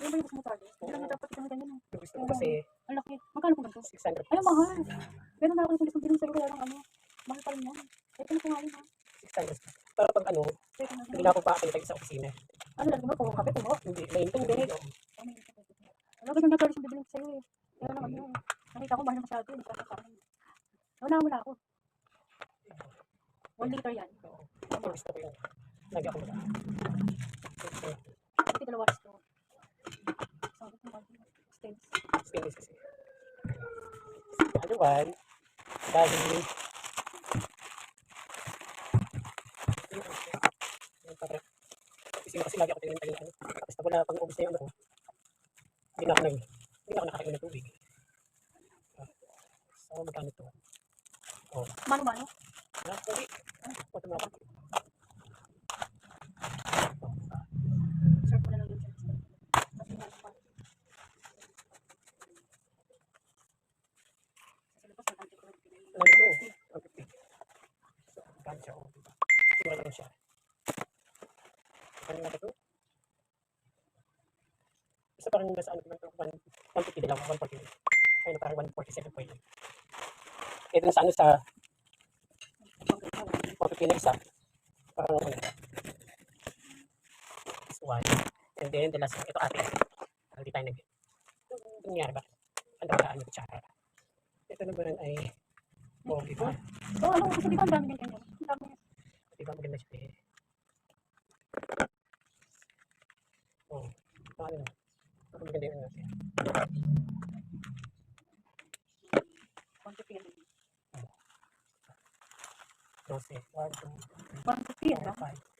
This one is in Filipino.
Ano ba yung gusto mo tali? Hindi lang dapat ito na ganyan. Yung gusto ko kasi, Ang laki. Magkano po ganito? 600 Ay, plus. mahal. Ganun na ako yung gusto bilhin sa'yo kaya lang ano. Mahal pa rin yan. Ito na po nga yun ha. 600 plus. Para pag ano, Ito na hindi na ako pakakita sa opisina. ano lang mo? Puro kape po. Hindi, may tubig. Ano ba yung nagkalis yung bibiling sa'yo eh. Kaya lang ano. Nakita ko mahal masyado. Hindi ka sa akin. Wala mo na ako. 1 liter yan. Ito gusto ko yung lagyan ko na. Ito dalawa ito. Sabi ko stains. Stainless kasi. Ano one? Dahil kasi lagi ako tingin tayo. Tapos na wala pang ubos na yung ano ko. Hindi na ako nakakain ng tubig. So, magkano ito? Oh. Mano-mano? Hindi. Ito na ako. Sure ko na lang yun. Kasi nga pa. Sa labas, nag-antik ko lang pinay. Ano ito? Okay. So, magkano siya? Siguro lang siya. Ano na ito? Isa parang nasa ano naman ito? 150 na lang. 140. Ay, na parang 147 po yun. Eh, dun sa ano sa 150 na isa. Parang ano. This one. And then, the last one. Ito ate. Hindi tayo nag... Ito nangyari ba? Ang dami ano kutsara. Ito naman ay... Oh, di ba? Oo, ano, kasi di ba ang dami din ganyan? Ang dami. Di ba maganda siya eh. Oh, paano na? Parang maganda yung ano natin. Quantity yan. 12, 1, 2, 3, 150 yan, 4, 5,